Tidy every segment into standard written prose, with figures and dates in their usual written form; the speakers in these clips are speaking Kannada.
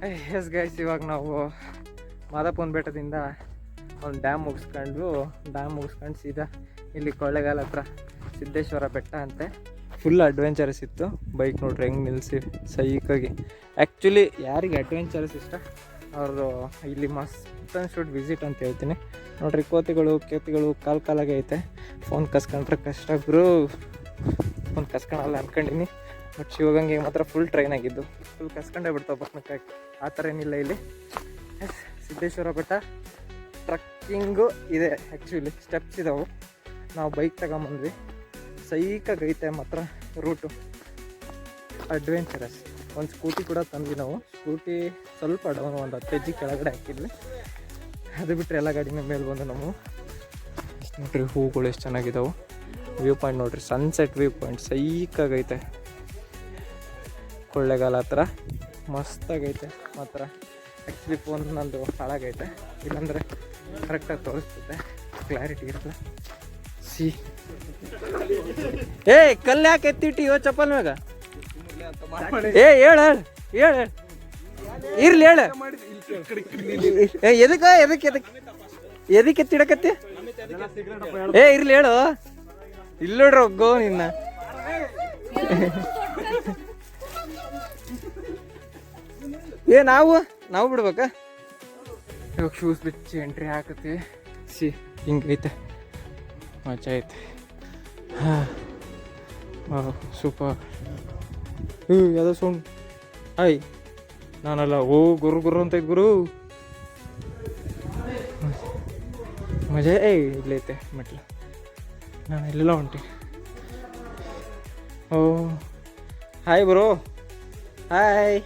ಎಸ್ ಗೈಸ್, ಇವಾಗ ನಾವು ಮಾದಾಪುರ ಬೆಟ್ಟದಿಂದ ಒಂದು ಡ್ಯಾಮ್ ಮುಗಿಸ್ಕೊಂಡು ಸೀದಾ ಇಲ್ಲಿ ಕೊಳ್ಳೇಗಾಲ ಹತ್ರ ಸಿದ್ದೇಶ್ವರ ಬೆಟ್ಟ ಅಂತೆ. ಫುಲ್ ಅಡ್ವೆಂಚರಸ್ ಇತ್ತು. ಬೈಕ್ ನೋಡ್ರಿ ಹೆಂಗೆ ನಿಲ್ಲಿಸಿ ಸೈಕಾಗಿ. ಆ್ಯಕ್ಚುಲಿ ಯಾರಿಗೆ ಅಡ್ವೆಂಚರಸ್ ಇಷ್ಟ ಅವರು ಇಲ್ಲಿ ಮಸ್ಟ್ ಶುಡ್ ವಿಸಿಟ್ ಅಂತ ಹೇಳ್ತೀನಿ. ನೋಡ್ರಿ ಕೇತಿಗಳು ಕಾಲಾಗೆ ಐತೆ. ಫೋನ್ ಕಸ್ಕೊಂಡ್ರೆ ಕಷ್ಟ ಗುರು. ಫೋನ್ ಕಸ್ಕೊಳಲ್ಲ ಅಂದ್ಕೊಂಡಿನಿ, ಬಟ್ ಶಿವಗಂಗೆಗೆ ಮಾತ್ರ ಫುಲ್ ಟ್ರೈನ್ ಆಗಿದ್ದು. ಫುಲ್ ಕಸ್ಕೊಂಡೇ ಬಿಡ್ತಾವೆ ಬಸ್ನಕ್ಕಾಗಿ. ಆ ಥರ ಏನಿಲ್ಲ ಇಲ್ಲಿ. ಸಿದ್ದೇಶ್ವರ ಬೆಟ್ಟ ಟ್ರಕ್ಕಿಂಗು ಇದೆ. ಆ್ಯಕ್ಚುಲಿ ಸ್ಟೆಪ್ಸ್ ಇದಾವೆ. ನಾವು ಬೈಕ್ ತಗೊಂಬಂದ್ವಿ. ಸೈಕಾಗೈತೆ ಮಾತ್ರ ರೂಟು, ಅಡ್ವೆಂಚರಸ್. ಒಂದು ಸ್ಕೂಟಿ ಕೂಡ ತಂದ್ವಿ ನಾವು. ಸ್ಕೂಟಿ ಸ್ವಲ್ಪ ಡೌನ್, ಒಂದು 10 ಹೆಜ್ಜೆ ಕೆಳಗಡೆ ಹಾಕಿದ್ವಿ. ಅದು ಬಿಟ್ಟರೆ ಎಲ್ಲ ಗಾಡಿನ ಮೇಲೆ ಬಂದು ನಾವು ನೋಡ್ರಿ ಹೂಗಳು ಎಷ್ಟು ಚೆನ್ನಾಗಿದ್ದಾವೆ. ವ್ಯೂ ಪಾಯಿಂಟ್ ನೋಡ್ರಿ, ಸನ್ಸೆಟ್ ವ್ಯೂ ಪಾಯಿಂಟ್ ಸೈಕಾಗೈತೆ. ಕೊಳ್ಳೇಗಾಲ ಹತ್ರ ಮಸ್ತಾಗೈತೆ ಮಾತ್ರ. ಆ್ಯಕ್ಚುಲಿ ಫೋನ್ ನಂದು ಹಾಳಾಗೈತೆ, ಇಲ್ಲಾಂದರೆ ಕರೆಕ್ಟಾಗಿ ತೋರಿಸ್ತೈತೆ, ಕ್ಲಾರಿಟಿ ಇರಲ್ಲ. ಏ ಕಲ್ಲು ಯಾಕೆ ಎತ್ತಿಟ್ಟಿಯೋ ಚಪ್ಪಲ್ ಮ್ಯಾಗ? ಹೇಳ ಇರ್ಲಿ ಹೇಳ. ಎದಕ್ಕೆ ಎತ್ತಿಡಕತ್ತಿ? ಇರ್ಲಿ ಹೇಳು. ಇಲ್ಲ ನೋಡ್ರಿ ಒಗ್ಗೋ ನಿನ್ನ. ನಾವು ಬಿಡ್ಬೇಕಾ? ಇವಾಗ ಶೂಸ್ ಬಿಚ್ಚಿ ಎಂಟ್ರಿ ಹಾಕತ್ತಿ. ಹಿಂಗೈತೆ, ಮಜಾ ಐತೆ. ಸೂಪರ್. ಯಾವುದೋ ಸೌಂಡ್. ಹಾಯ್, ನಾನಲ್ಲ. ಗುರು ಅಂತ ಗುರು. ಮಜಾ. ಇಲ್ಲೈತೆ ಮೆಟ್ಲು. ನಾನು ಇಲ್ಲೆಲ್ಲ ಹೊಂಟಿ. Hi bro. Hi,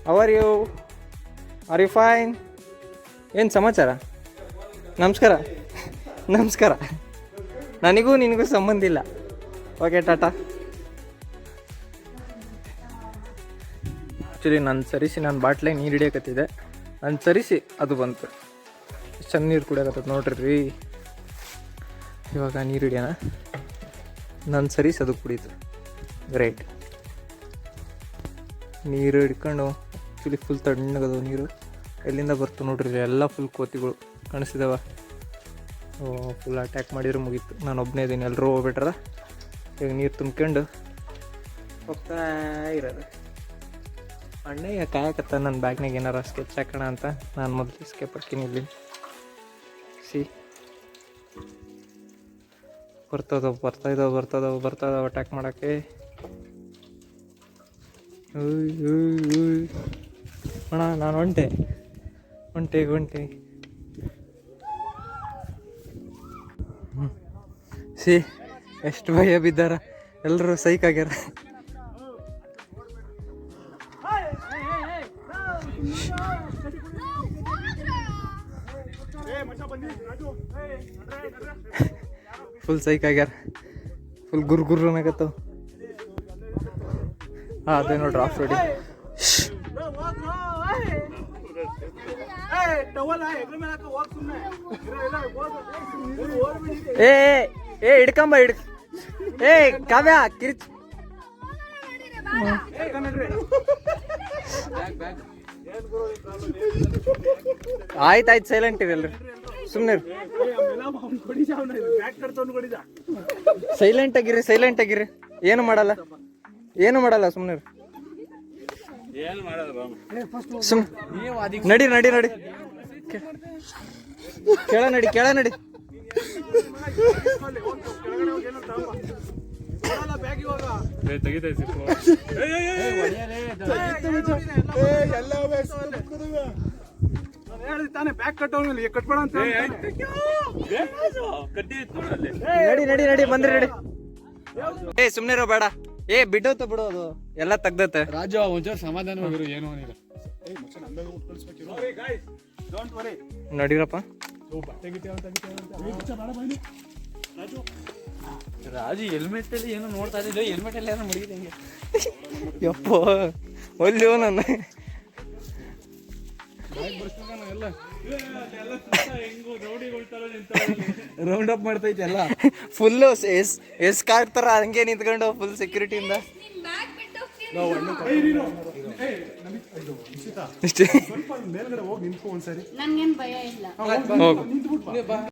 how are you fine? ಏನು ಸಮಾಚಾರ? ನಮಸ್ಕಾರ. ನನಗೂ ನಿನಗೂ ಸಂಬಂಧ ಇಲ್ಲ. ಓಕೆ, ಟಾಟಾ. ಆ್ಯಕ್ಚುಲಿ ನಾನು ಬಾಟ್ಲಾಗ ನೀರು ಹಿಡಿಯಕತ್ತಿದ್ದೆ. ನಾನು ಸರಿಸಿ ಅದು ಬಂತು. ಚೆನ್ನ ನೀರು ಕುಡಿಯಕತ್ತದ ನೋಡ್ರಿ. ಇವಾಗ ನೀರು ಹಿಡಿಯೋಣ. ನಾನು ಸರಿಸಿ ಅದು ಕುಡೀತು. ಗ್ರೇಟ್. ನೀರು ಹಿಡ್ಕೊಂಡು ಆ್ಯಕ್ಚುಲಿ ಫುಲ್ ತಣ್ಣಗದ ನೀರು. ಎಲ್ಲಿಂದ ಬರ್ತು ನೋಡ್ರಿ, ಎಲ್ಲ ಫುಲ್ ಕೋತಿಗಳು ಕಾಣಿಸಿದಾವ. ಫುಲ್ ಅಟ್ಯಾಕ್ ಮಾಡಿದ್ರು ಮುಗೀತು. ನಾನು ಒಬ್ಬನೇ ಇದ್ದೀನಿ, ಎಲ್ಲರೂ ಹೋಗ್ಬಿಟ್ರ. ಈಗ ನೀರು ತುಂಬ್ಕೊಂಡು ಹೋಗ್ತಾ ಇರೋದು. ಅಣ್ಣಯ್ಯ ಕಾಯಕತ್ತ ನನ್ನ ಬ್ಯಾಗ್ನಾಗ ಏನಾರ ಸ್ಕೆಚ್ ಹಾಕೋಣ ಅಂತ. ನಾನು ಮೊದಲು ಸ್ಕೆಪ್ ಹಾಕಿನಿ. ಇಲ್ಲಿ ಬರ್ತದವ ಅಟ್ಯಾಕ್ ಮಾಡೋಕ್ಕೆ. ಅಣ್ಣ ನಾನು ಹೊಂಟೆ. ಎಷ್ಟು ಭಯ ಬಿದ್ದಾರ ಎಲ್ಲರೂ. ಸೈಕಾಗ್ಯಾರ. ಫುಲ್ ಸೈಕಾಗ್ಯಾರ. ಫುಲ್ ಗುರು ಅನ್ನಕತ್ತವ. ಅದೇ ನೋಡ್ರಿ ಆಫ್ ರೋಡಿ. ಹಿಡ್ಕಂಬ ಕಾವ್ಯ ಕಿರ್ಚ್. ಆಯ್ತಾಯ್ತು, ಸೈಲೆಂಟ್ ಇರಲ್ರಿ, ಸುಮ್ಮನೆ ಸೈಲೆಂಟ್ ಆಗಿರ್ರಿ. ಏನು ಮಾಡಲ್ಲ ಸುಮ್ಮನೆ. ನಡಿ ಕೆಳ ನಡಿ. ನಡಿ ಬಂದ್ರಿ. ಸುಮ್ನೆ ಇರೋ ಬೇಡ. ಬಿಡೋತ ಬಿಡೋದು ಎಲ್ಲ ತೆಗ್ದತ್ತೆ. ರಾಜು ಒಂಚೂರು ಸಮಾಧಾನ ಏನು ನಡೀರಪ್ಪ. ರಾಜು ಹೆಲ್ಮೆಟ್ ಅಲ್ಲಿ ಏನು ನೋಡ್ತಾ ಇದ್ದೆ. ಹೆಲ್ಮೆಟ್ ಅಲ್ಲಿ ಏನೋ ಮಡಗಿದಂಗೆ. ಯಪ್ಪ ಒಲ್ಲೆ ನನ್ನ ರೌಂಡ್ ಅಪ್ ಮಾಡ್ತೈತೆ ಎಲ್ಲ. ಫುಲ್ಲು ಎಸ್ ಕಾಡ್ತಾರ ಹಂಗೆ ನಿಂತ್ಕೊಂಡು ಫುಲ್ ಸೆಕ್ಯೂರಿಟಿಯಿಂದ. ಇಷ್ಟೇ ಸ್ವಲ್ಪ ಮೇಲ್ಗಡೆ ಹೋಗಿ ನಿಂತ್ಕೊ ಒಂದ್ಸರಿ ನಂಗೇನ್ ಭಯ ಇಲ್ಲ ಹೋಗು